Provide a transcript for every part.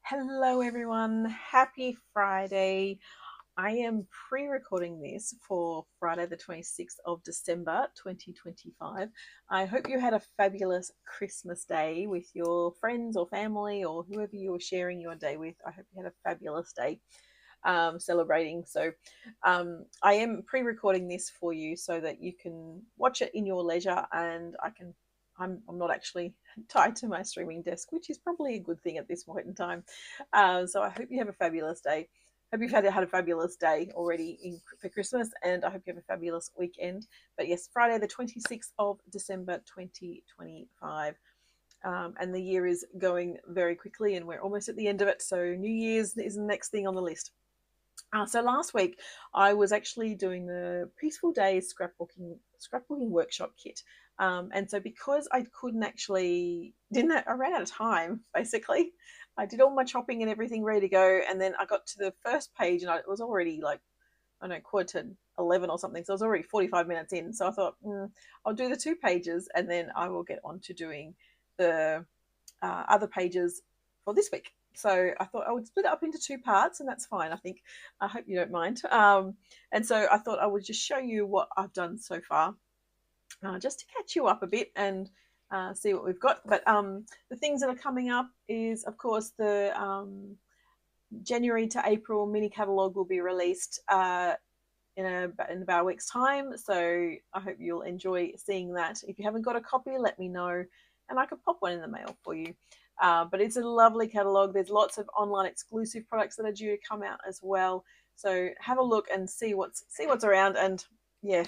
Hello everyone, happy Friday. I am pre-recording this for Friday the 26th of December 2025. I hope you had a fabulous Christmas day with your friends or family or whoever you were sharing your day with. I hope you had a fabulous day celebrating. I am pre-recording this for you so that you can watch it in your leisure, and I'm not actually tied to my streaming desk, which is probably a good thing at this point in time. So I hope you have a fabulous day. Hope you've had a fabulous day already for Christmas, and I hope you have a fabulous weekend. But yes, Friday the 26th of December 2025. And the year is going very quickly, and we're almost at the end of it. So New Year's is the next thing on the list. So last week I was actually doing the Peaceful Days scrapbooking workshop kit, and so because I couldn't actually I ran out of time basically. I did all my chopping and everything ready to go, and then I got to the first page and it was already like, I don't know, quarter to 11 or something, so I was already 45 minutes in. So I thought, I'll do the 2 pages and then I will get on to doing the other pages for this week. So I thought I would split it up into 2 parts, and that's fine, I think. I hope you don't mind. And so I thought I would just show you what I've done so far, just to catch you up a bit and see what we've got. But the things that are coming up is, of course, the January to April mini catalogue will be released in about a week's time. So I hope you'll enjoy seeing that. If you haven't got a copy, let me know, and I could pop one in the mail for you. But it's a lovely catalogue. There's lots of online exclusive products that are due to come out as well. So have a look and see what's around, and yeah,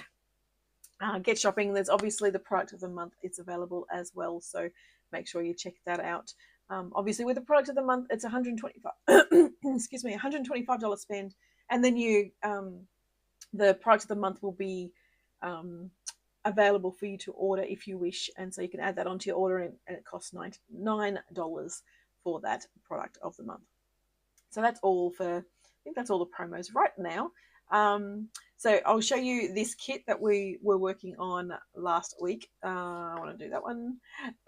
get shopping. There's obviously the product of the month. It's available as well, so make sure you check that out. Obviously, with the product of the month, it's $125. Excuse me, $125 spend, and then the product of the month will be available for you to order if you wish, and so you can add that onto your order, and it costs $9 for that product of the month. So that's all I think that's all the promos right now. So I'll show you this kit that we were working on last week. I want to do that one,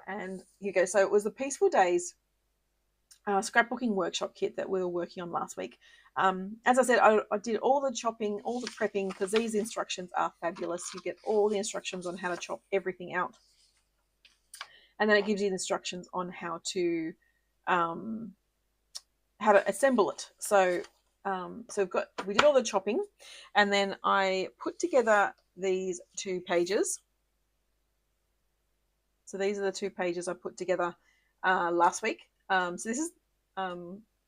and here you go. So it was the Peaceful Days scrapbooking workshop kit that we were working on last week. As I said, I did all the chopping, all the prepping, because these instructions are fabulous. You get all the instructions on how to chop everything out, and then it gives you instructions on how to assemble it. So we did all the chopping, and then I put together these 2 pages. So these are the 2 pages I put together last week. So this is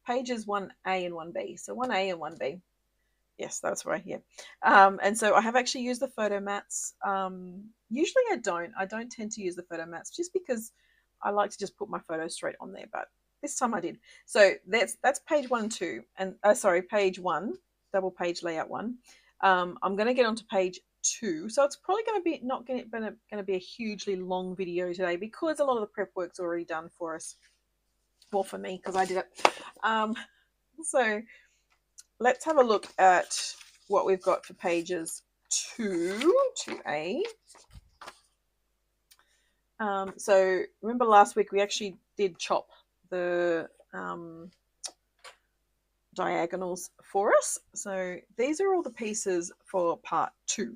pages 1A and 1B. So 1A and 1B. Yes, that's right here. And so I have actually used the photo mats. Usually I don't tend to use the photo mats, just because I like to just put my photos straight on there, but this time I did. So that's page 1 and 2, and page 1, double page layout 1. I'm going to get onto page 2, so it's probably going to be a hugely long video today, because a lot of the prep work's already done for us. Well, for me, because I did it. So let's have a look at what we've got for pages 2A. So remember last week we actually did chop the diagonals for us. So these are all the pieces for part 2.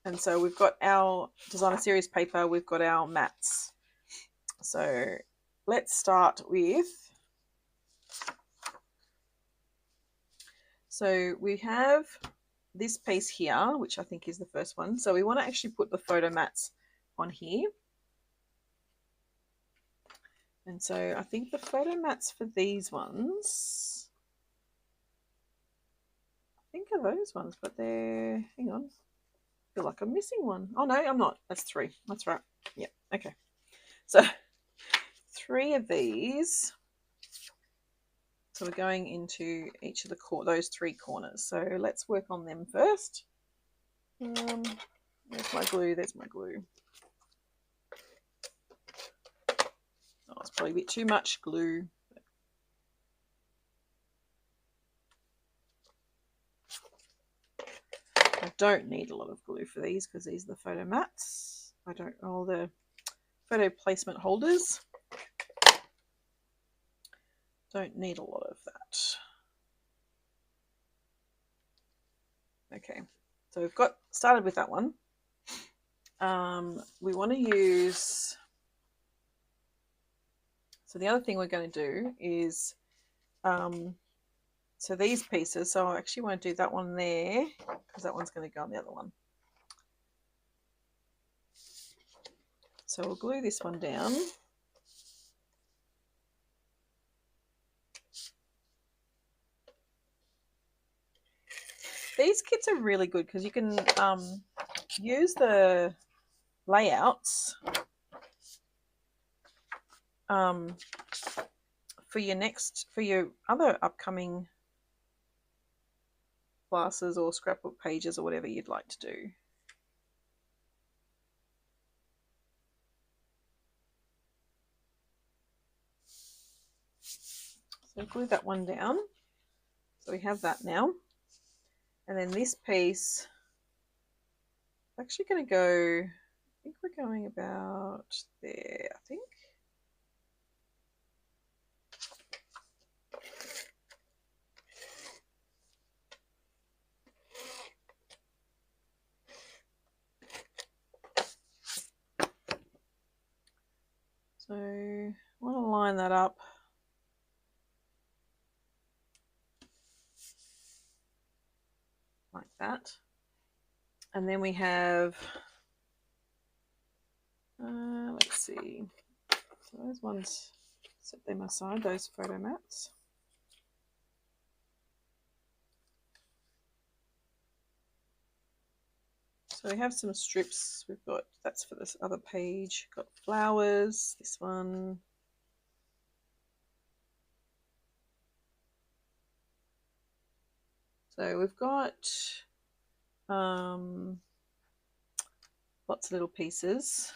And so we've got our designer series paper, we've got our mats. So let's start with, so we have this piece here, which I think is the first one. So we want to actually put the photo mats on here. And so I think the photo mats for these ones, I think are those ones, but they're, hang on, I feel like I'm missing one. Oh no, I'm not. That's 3. That's right. Yeah, okay. So 3 of these. So we're going into each of those 3 corners. So let's work on them first. There's my glue. There's my glue. Oh, it's probably a bit too much glue. I don't need a lot of glue for these, because these are the photo mats. All the photo placement holders. Don't need a lot of that. Okay, so we've got started with that one. We want to use, so the other thing we're going to do is, so these pieces, so I actually want to do that one there because that one's going to go on the other one. So we'll glue this one down. These kits are really good because you can use the layouts for your other upcoming classes or scrapbook pages or whatever you'd like to do. So glue that one down. So we have that now. And then this piece, I'm actually going to go, I think we're going about there, I think. So I want to line that up. Like that. And then we have, let's see, so those ones, set them aside, those photo mats. So we have some strips, we've got, that's for this other page, got flowers, this one. So we've got lots of little pieces.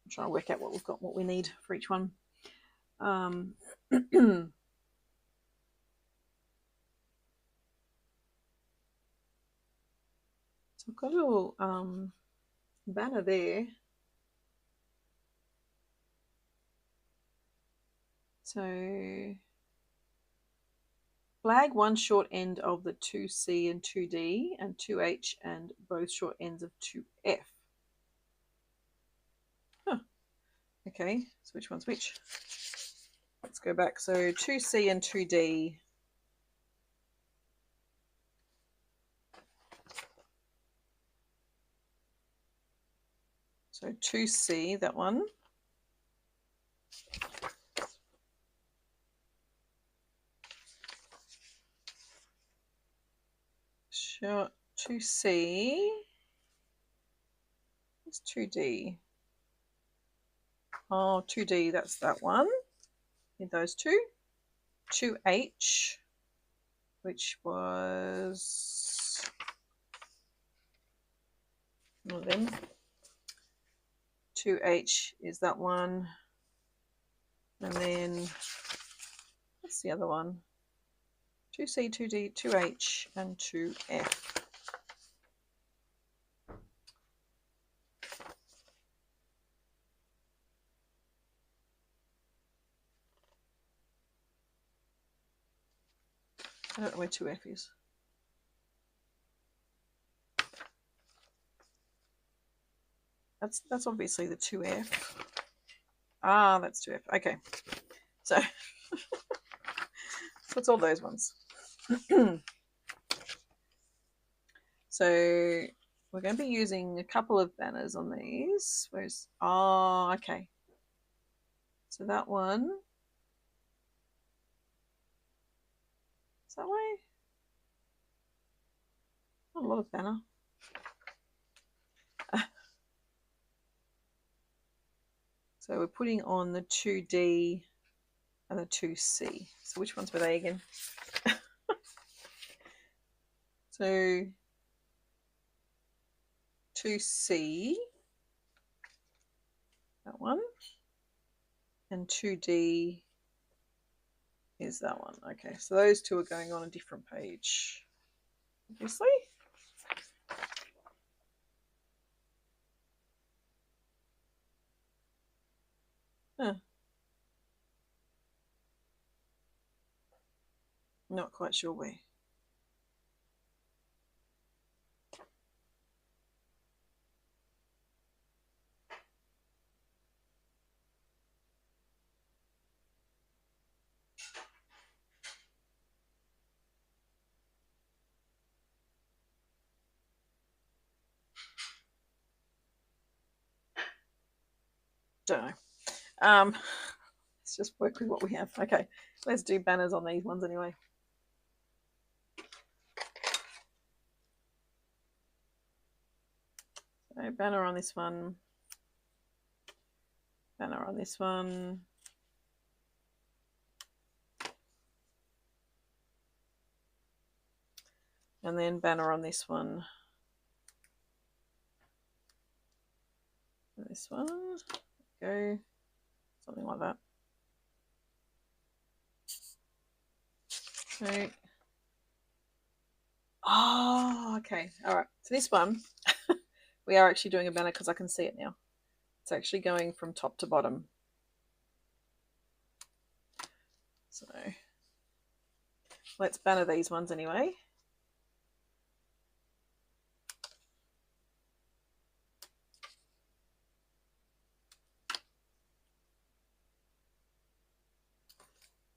I'm trying to work out what we've got, what we need for each one. So I've got a little banner there. So flag one short end of the 2C and 2D and 2H and both short ends of 2F. Huh. Okay, so which one's which? Let's go back. So 2C and 2D. So 2C, that one. Sure, 2C. What's 2D? Oh, 2D, that's that one. Need those two. 2H, which was one of them. 2H is that one. And then what's the other one? 2C, 2D, 2H, and 2F. I don't know where 2F is. That's obviously the 2F. Ah, that's 2F. Okay. So, so it's all those ones. So we're going to be using a couple of banners on these. Where's, oh, okay. So that one. Is that way? Not a lot of banner. So we're putting on the 2D and the 2C. So which ones were they again? So 2C, that one, and 2D, Here's that one. Okay, so those two are going on a different page, obviously. Huh. Not quite sure where. Don't know. Let's just work with what we have. Okay, let's do banners on these ones anyway. So banner on this one. Banner on this one. And then banner on this one. And this one. Go. Something like that. Okay. Oh, okay. All right. So this one, we are actually doing a banner because I can see it now. It's actually going from top to bottom. So let's banner these ones anyway.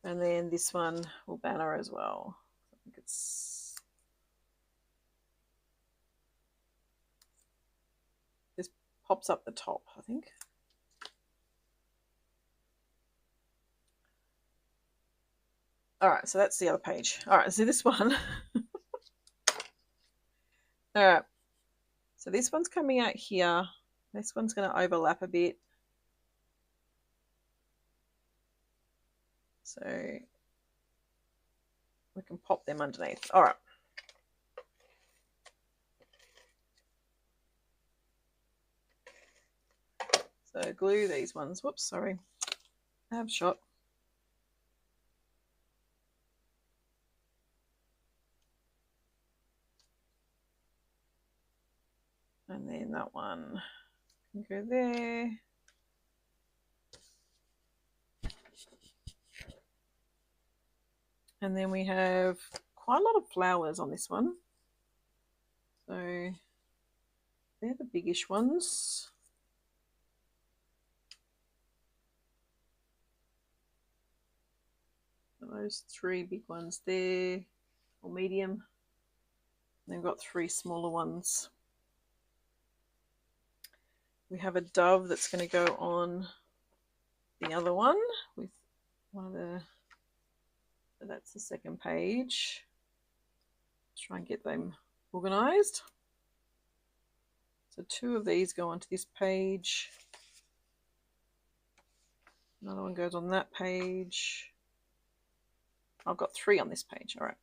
And then this one will banner as well. I think it's this pops up the top, I think. All right, so that's the other page. All right, so this one. All right, so this one's coming out here. This one's going to overlap a bit. So we can pop them underneath. All right. So glue these ones. Whoops, sorry. I have shot. And then that one can go there. And then we have quite a lot of flowers on this one. So they're the biggish ones. Those three big ones there, or medium. And then we've got three smaller ones. We have a dove that's going to go on the other one with one of the, so that's the second page. Let's try and get them organised. So two of these go onto this page. Another one goes on that page. I've got three on this page. All right.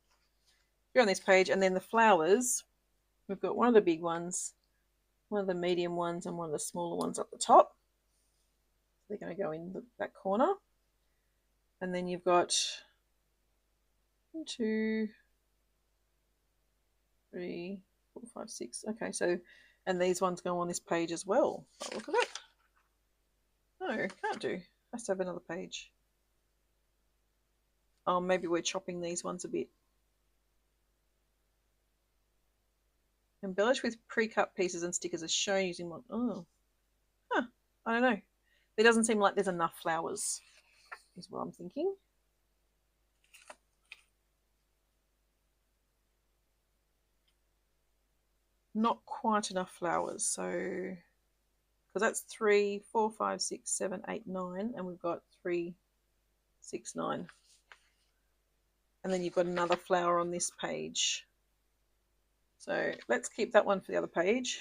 Three on this page. And then the flowers, we've got one of the big ones, one of the medium ones, and one of the smaller ones up the top. They're going to go in that corner. And then you've got 1, 2, 3, 4, 5, 6. Okay, so, and these ones go on this page as well. Oh, look at that. No, can't do. Has to have another page. Oh, maybe we're chopping these ones a bit. Embellish with pre-cut pieces and stickers as shown using one. Oh, huh. I don't know. There doesn't seem like there's enough flowers, is what I'm thinking. Not quite enough flowers, so because that's 3, 4, 5, 6, 7, 8, 9, and we've got 3, 6, 9. And then you've got another flower on this page. So let's keep that one for the other page.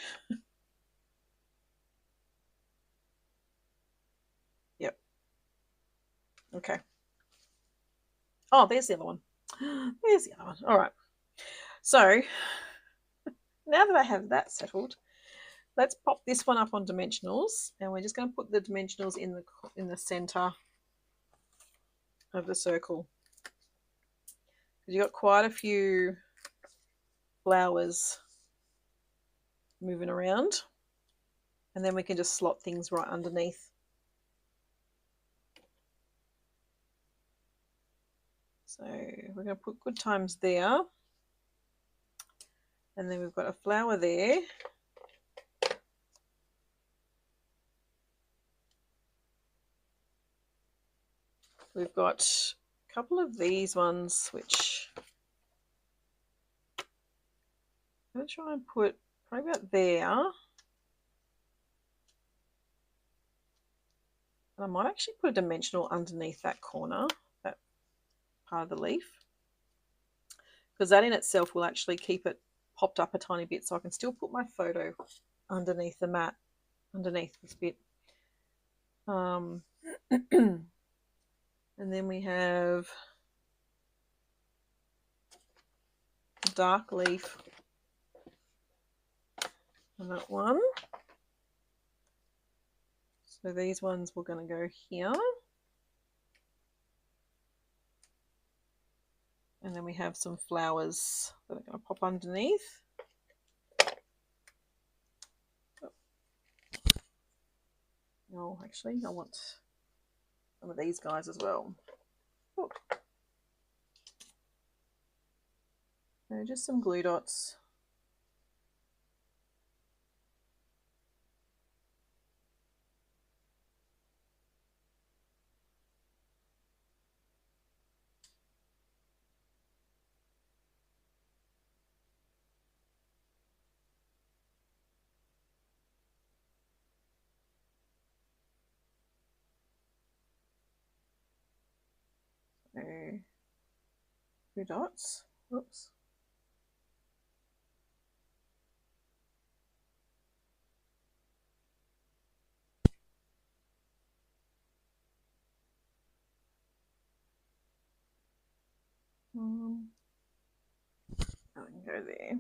Yep. Okay. Oh, there's the other one. There's the other one. All right. So now that I have that settled, let's pop this one up on dimensionals, and we're just going to put the dimensionals in the center of the circle. because you've got quite a few flowers moving around, and then we can just slot things right underneath. So we're going to put good times there, and then we've got a flower there. We've got a couple of these ones which I'm going to try and put probably about there. And I might actually put a dimensional underneath that corner, that part of the leaf, because that in itself will actually keep it popped up a tiny bit, so I can still put my photo underneath the mat, underneath this bit. And then we have a dark leaf on that one. So these ones we're going to go here. And then we have some flowers that are going to pop underneath. Oh, actually, I want some of these guys as well. Oh. So just some glue dots. So, glue dots. Oops. I can go there.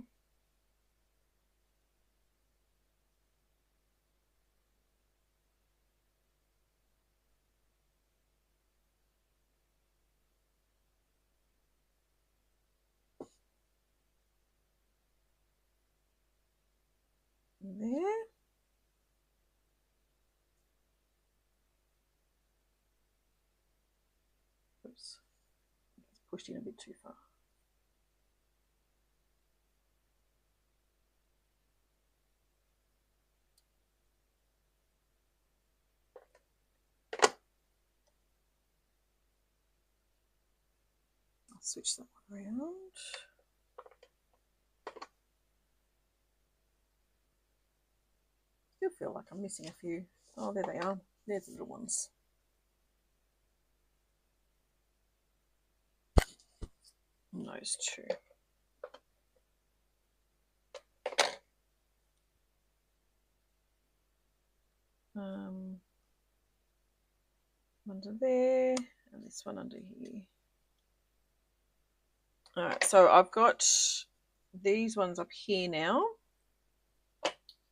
There. Oops. It's pushed in a bit too far. I'll switch that one around. Still feel like I'm missing a few. Oh, there they are. There's the little ones. And those two. Under there, and this one under here. All right, so I've got these ones up here now.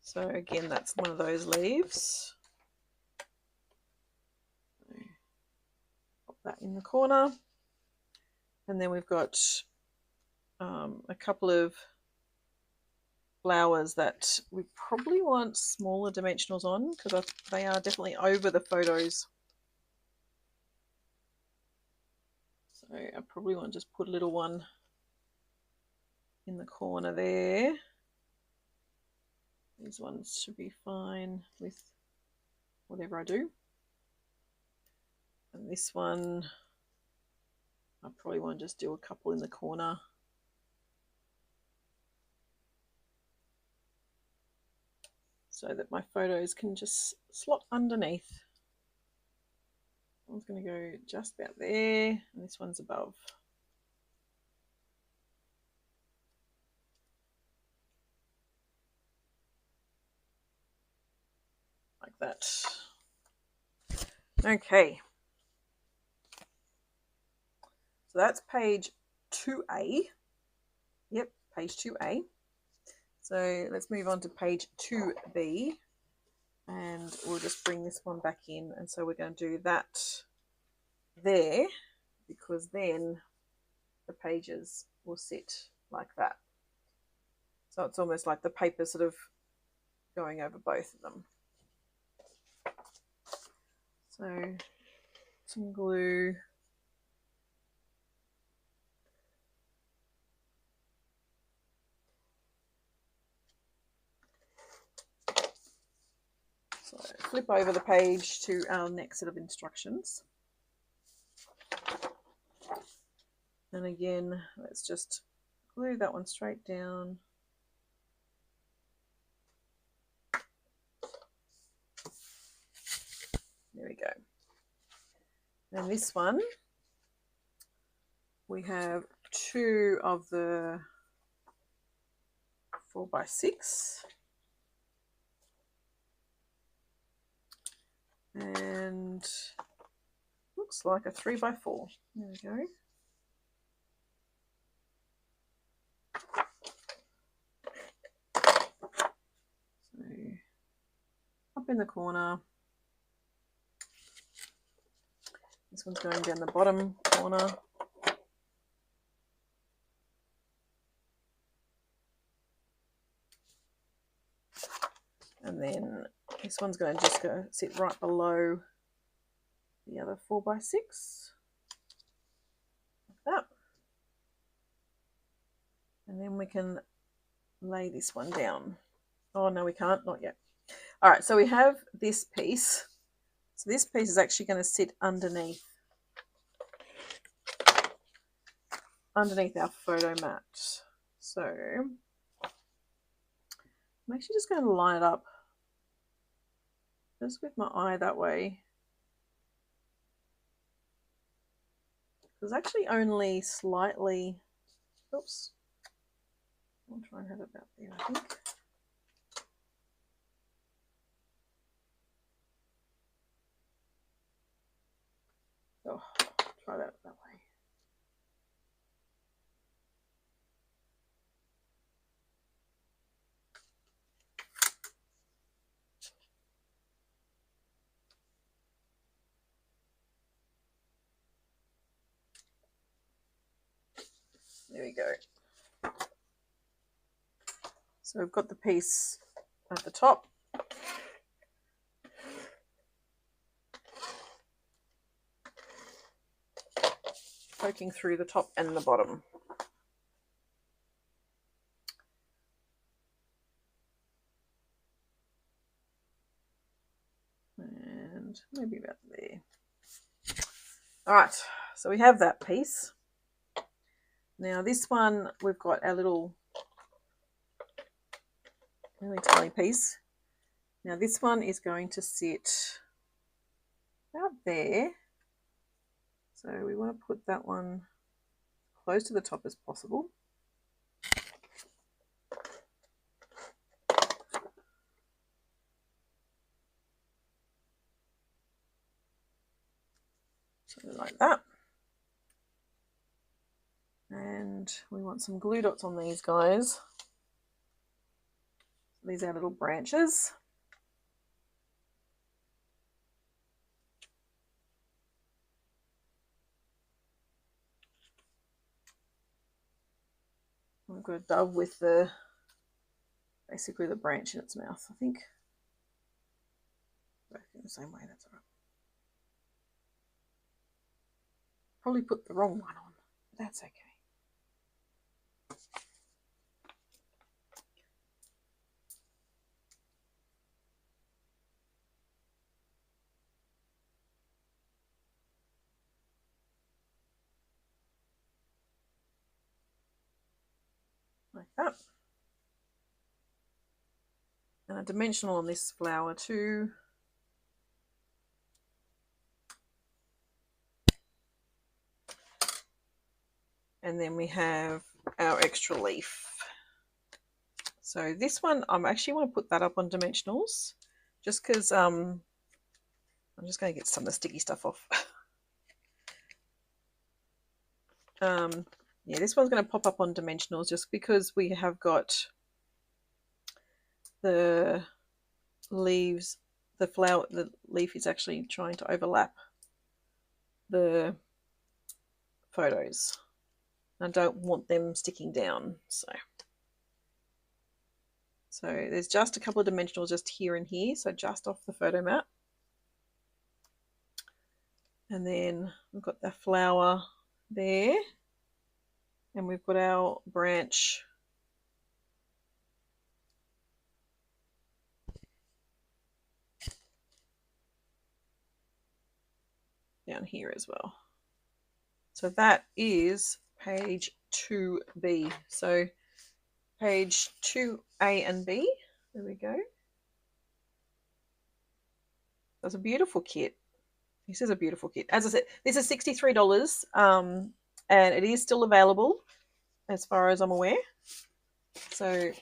So again, that's one of those leaves. Pop that in the corner. And then we've got a couple of flowers that we probably want smaller dimensionals on, because they are definitely over the photos. So I probably want to just put a little one in the corner there. These ones should be fine with whatever I do. And this one, I probably want to just do a couple in the corner. So that my photos can just slot underneath. One's going to go just about there, and this one's above. Like that. Okay. So that's page 2A. Yep, page 2A. So let's move on to page 2B, and we'll just bring this one back in. And so we're going to do that there, because then the pages will sit like that. So it's almost like the paper sort of going over both of them. So some glue. So flip over the page to our next set of instructions. And again, let's just glue that one straight down. There we go. And this one, we have 2 of the 4x6. And looks like a 3x4. There we go. So up in the corner. This one's going down the bottom corner. And then this one's going to just go sit right below the other 4x6. Like that. And then we can lay this one down. Oh, no, we can't. Not yet. All right, so we have this piece. So this piece is actually going to sit underneath our photo mat. So I'm actually just going to line it up just with my eye that way. There's actually only slightly, oops, I'll try and have it about there, I think. Oh, try that way. There we go. So we've got the piece at the top. Poking through the top and the bottom. And maybe about there. All right, so we have that piece. Now this one, we've got our little really tiny piece. Now this one is going to sit about there. So we want to put that one close to the top as possible. Something like that. And we want some glue dots on these guys. These are little branches. I've got a dove with basically the branch in its mouth, I think. Both in the same way, that's all right. Probably put the wrong one on, but that's okay. Like that. And a dimensional on this flower too. And then we have our extra leaf. So this one, I actually want to put that up on dimensionals just because I'm just going to get some of the sticky stuff off. Yeah, this one's going to pop up on dimensionals just because we have got the leaves, the leaf is actually trying to overlap the photos. I don't want them sticking down. So there's just a couple of dimensionals just here and here, so just off the photo mat. And then we've got the flower there, and we've got our branch down here as well. So that is page 2B. So page 2A and B, there we go. That's a beautiful kit. This is a beautiful kit. As I said, this is $63, and it is still available as far as I'm aware. So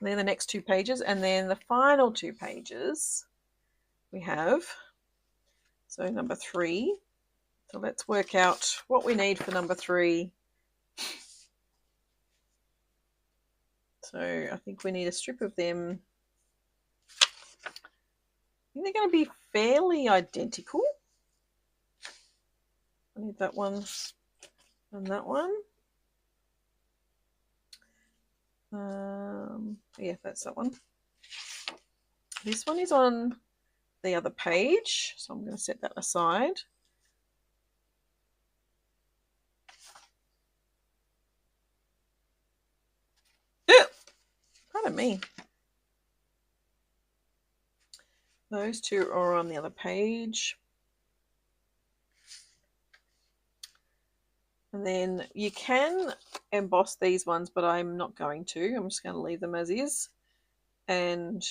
they're the next 2 pages, and then the final 2 pages we have, so number 3. So let's work out what we need for number 3. So I think we need a strip of them. I think they're going to be fairly identical. I need that one and that one. Yeah, that's that one. This one is on the other page, so I'm going to set that aside. Pardon me. Those 2 are on the other page. And then you can emboss these ones, but I'm not going to. I'm just going to leave them as is. And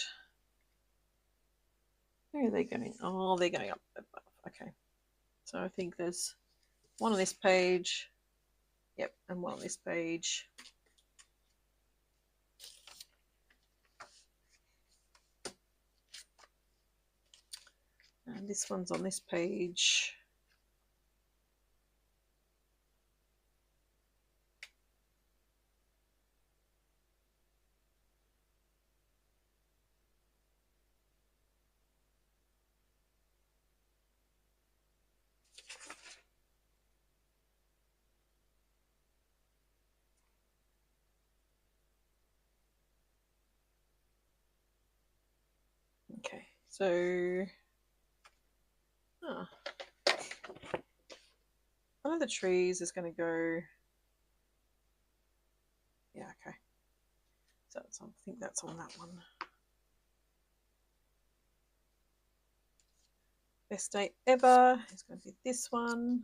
where are they going? Oh, they're going up above. Okay. So I think there's one on this page. Yep, and one on this page. And this one's on this page. Okay, so one of the trees is going to go. Yeah, okay. So I think that's on that one. Best day ever is going to be this one.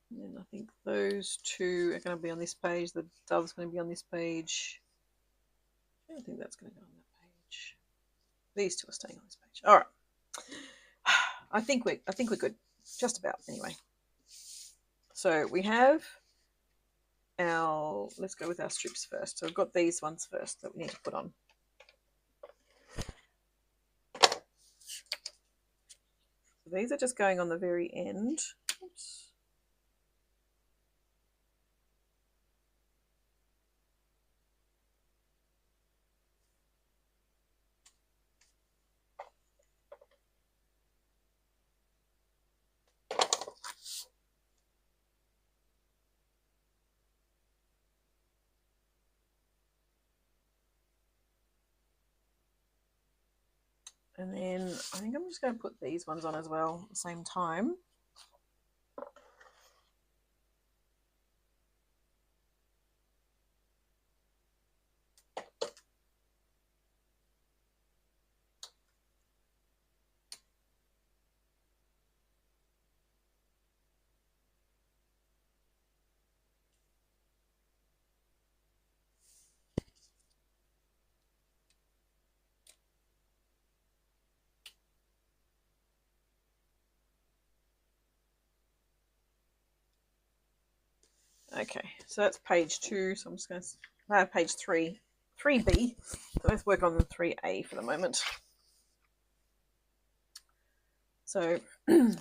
And then I think those 2 are going to be on this page. The dove's going to be on this page. I don't think that's going to go on that page. These 2 are staying on this page. All right. I think we're good. Just about, anyway. So we have our. Let's go with our strips first. So I've got these ones first that we need to put on. So these are just going on the very end. Oops. And then I think I'm just going to put these ones on as well at the same time. Okay, so that's page 2. So I'm just going to page 3B. So let's work on the 3A for the moment. So I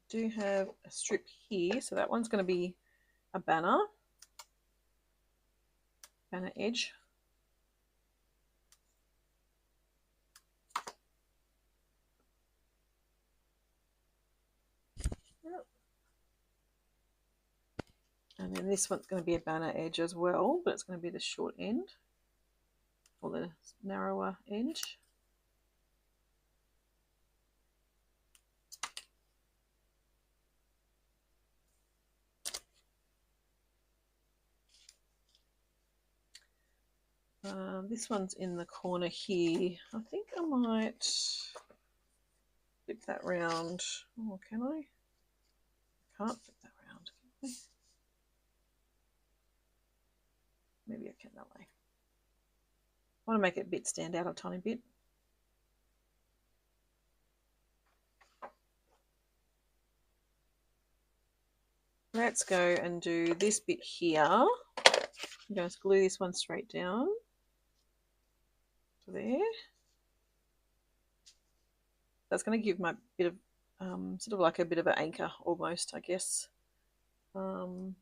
do have a strip here. So that one's going to be a banner edge. And then this one's going to be a banner edge as well, but it's going to be the short end or the narrower edge. This one's in the corner here. I think I might flip that round. Oh, can I? Can't flip that round. Can I? Maybe I can that way. I want to make it a bit stand out a tiny bit. Let's go and do this bit here. I'm going to glue this one straight down to there. That's going to give my bit of sort of like a bit of an anchor almost, I guess. I've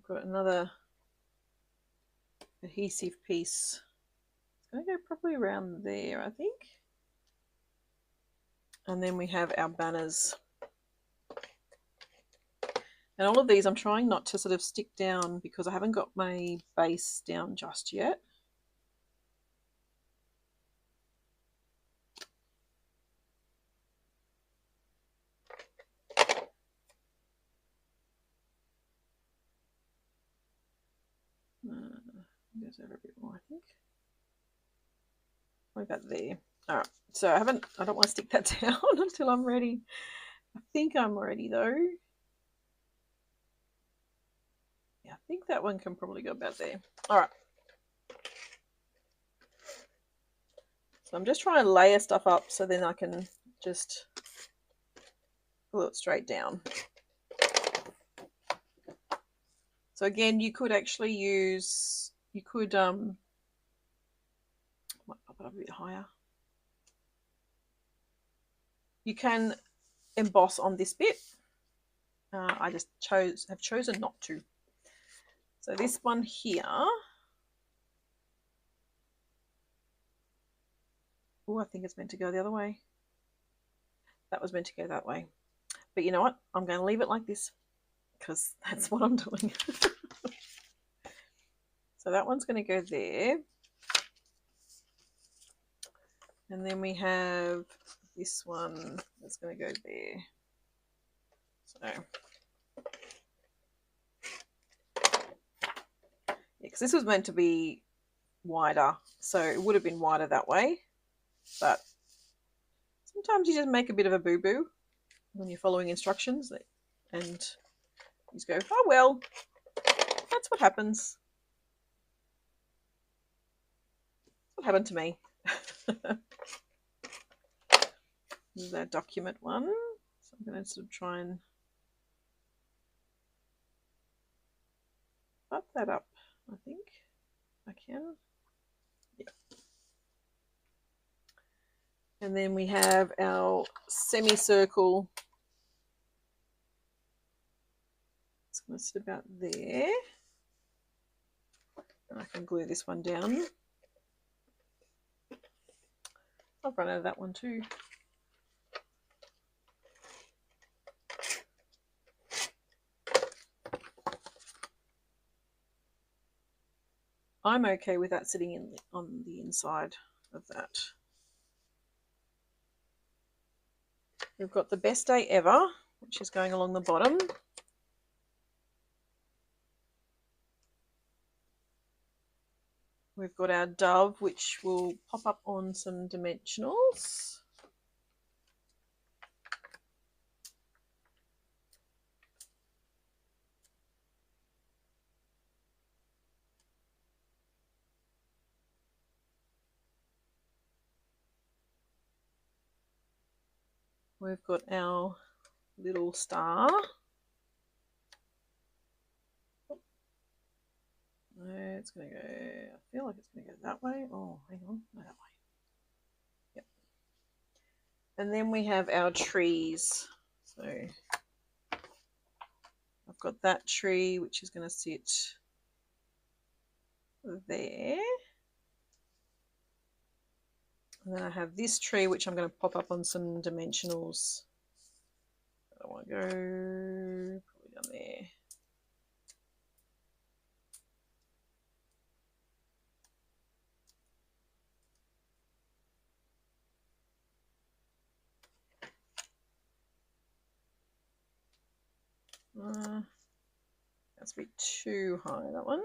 got another adhesive piece. It's going to go probably around there, I think. And then we have our banners. And all of these I'm trying not to sort of stick down because I haven't got my base down just yet. Goes over a bit more, I think. What about there? All right. So I don't want to stick that down until I'm ready. I think I'm ready though. Yeah, I think that one can probably go about there. All right. So I'm just trying to layer stuff up so then I can just glue it straight down. So again, you could actually use, you could might pop it up a bit higher. You can emboss on this bit. I just have chosen not to. So this one here. Oh, I think it's meant to go the other way. That was meant to go that way. But you know what? I'm going to leave it like this because that's what I'm doing. So that one's going to go there. And then we have this one that's going to go there. So, yeah, because this was meant to be wider. So it would have been wider that way. But sometimes you just make a bit of a boo-boo when you're following instructions. And you just go, oh, well, that's what happens. That's what happened to me. This is our document one. So I'm going to sort of try and butt that up, I think. I can. Yeah. And then we have our semicircle. It's going to sit about there. And I can glue this one down. I've run out of that one too. I'm okay with that sitting on the inside of that. We've got the best day ever, which is going along the bottom. We've got our dove, which will pop up on some dimensionals. We've got our little star. It's going to go, I feel like it's going to go that way. Oh, hang on, no, that way. Yep. And then we have our trees. So I've got that tree, which is going to sit there. And then I have this tree, which I'm going to pop up on some dimensionals. don't want to go probably down there. That's a bit too high, that one.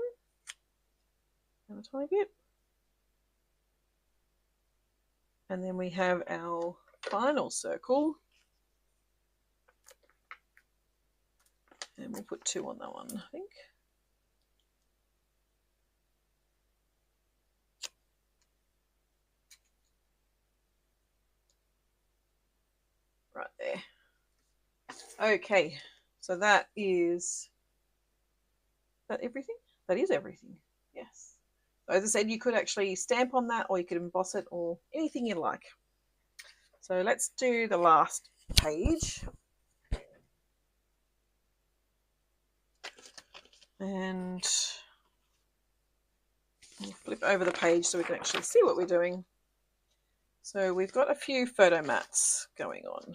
And a tiny bit. And then we have our final circle. And we'll put 2 on that one, I think. Right there. Okay, so that is that everything? That is everything, yes. So as I said, you could actually stamp on that, or you could emboss it, or anything you like. So let's do the last page. And we'll flip over the page so we can actually see what we're doing. So we've got a few photo mats going on.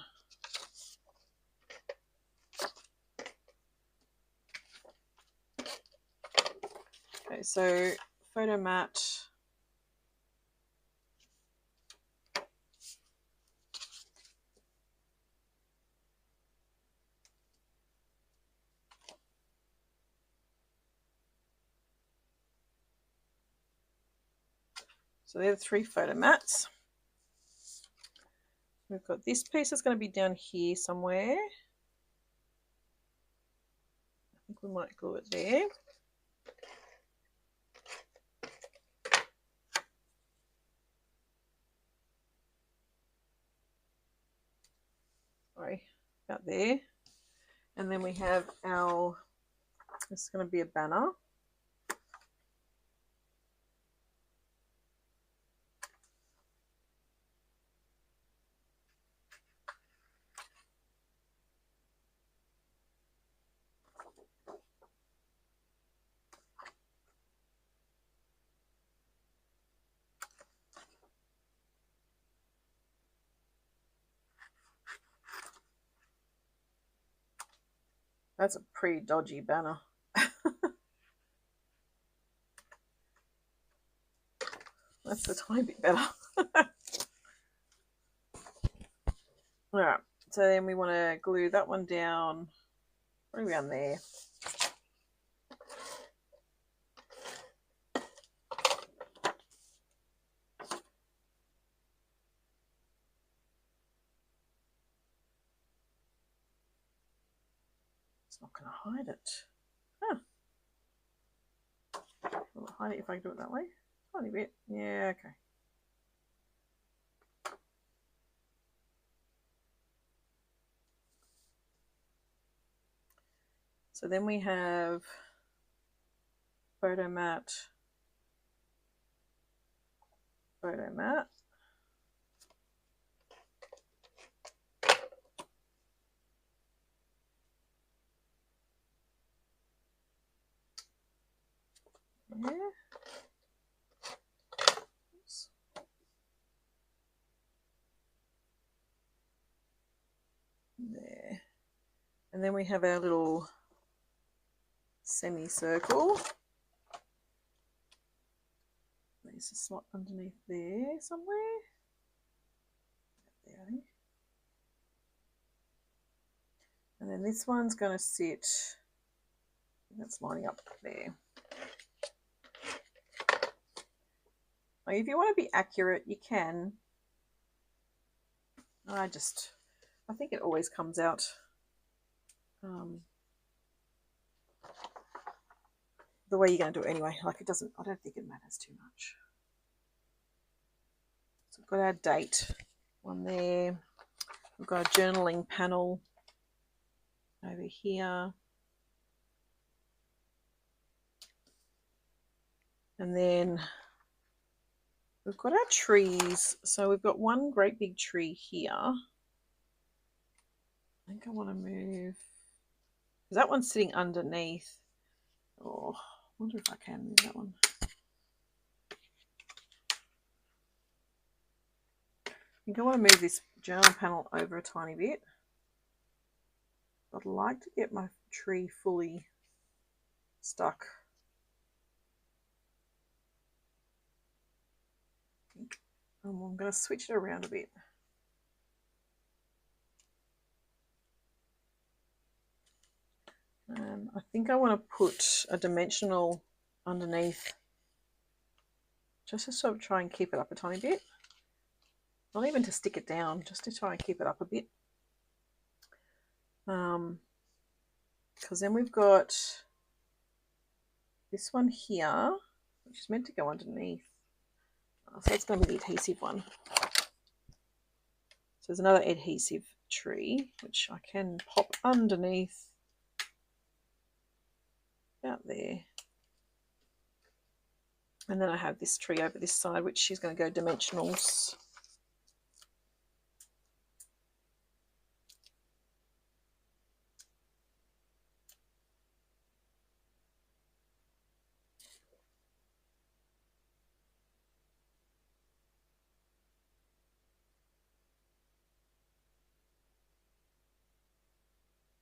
Okay, so photo mat. So they're the 3 photo mats. We've got this piece that's going to be down here somewhere. I think we might glue it there. Sorry, about there. And then we have our, this is going to be a banner. That's a pretty dodgy banner. That's a tiny bit better. Alright, so then we want to glue that one down, probably around there. It's not going to hide it. Huh. Will it hide it if I do it that way? Tiny bit. Yeah, okay. So then we have photo mat, photo mat. Yeah. Oops. There. And then we have our little semicircle. There's a slot underneath there somewhere. There, I think. And then this one's going to sit, that's lining up there. Like if you want to be accurate, you can. I think it always comes out the way you're going to do it anyway. Like it doesn't, I don't think it matters too much. So we've got our date one there. We've got a journaling panel over here. And then we've got our trees. So we've got one great big tree here. I think I want to move, because that one's sitting underneath. Oh, I wonder if I can move that one. I think I want to move this journal panel over a tiny bit. I'd like to get my tree fully stuck. I'm going to switch it around a bit. I think I want to put a dimensional underneath, just to sort of try and keep it up a tiny bit. Not even to stick it down, just to try and keep it up a bit. Because then we've got this one here, which is meant to go underneath. So it's going to be the adhesive one. So there's another adhesive tree, which I can pop underneath about there. And then I have this tree over this side, which is going to go dimensionals.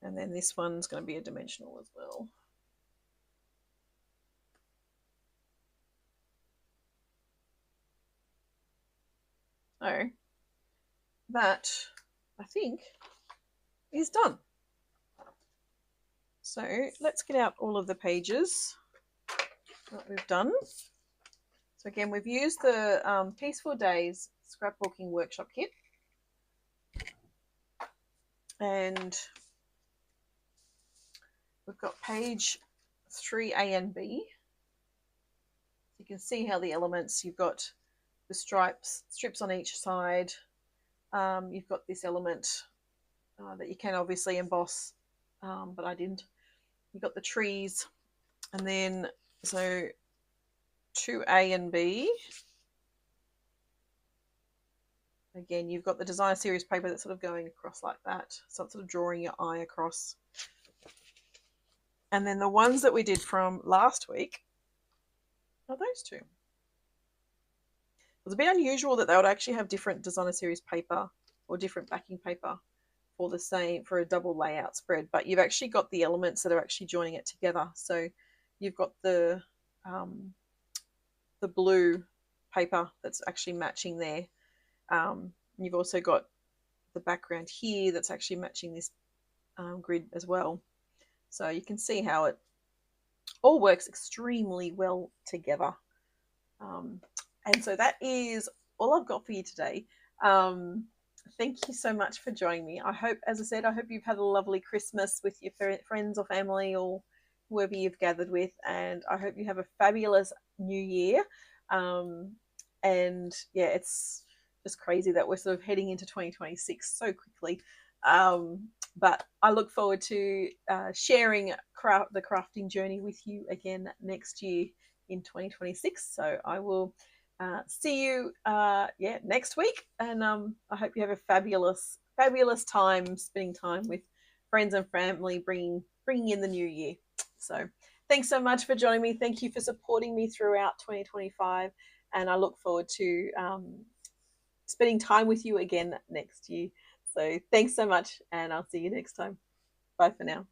And then this one's going to be a dimensional as well. So that, I think, is done. So let's get out all of the pages that we've done. So again, we've used the Peaceful Days Scrapbooking Workshop Kit. And we've got page 3A and B. You can see how the elements, you've got the strips on each side. You've got this element that you can obviously emboss, but I didn't. You've got the trees, and then so 2A and B. Again, you've got the designer series paper that's sort of going across like that, so it's sort of drawing your eye across. And then the ones that we did from last week are those two. It was a bit unusual that they would actually have different designer series paper or different backing paper for the same, for a double layout spread, but you've actually got the elements that are actually joining it together. So you've got the blue paper that's actually matching there. You've also got the background here that's actually matching this grid as well. So you can see how it all works extremely well together. And so that is all I've got for you today. Thank you so much for joining me. I hope, as I said, I hope you've had a lovely Christmas with your friends or family or whoever you've gathered with, and I hope you have a fabulous new year. And yeah, it's just crazy that we're sort of heading into 2026 so quickly. But I look forward to sharing the crafting journey with you again next year in 2026. So I will see you next week, and I hope you have a fabulous time spending time with friends and family, bringing in the new year. So thanks so much for joining me. Thank you for supporting me throughout 2025, and I look forward to spending time with you again next year. So thanks so much, and I'll see you next time. Bye for now.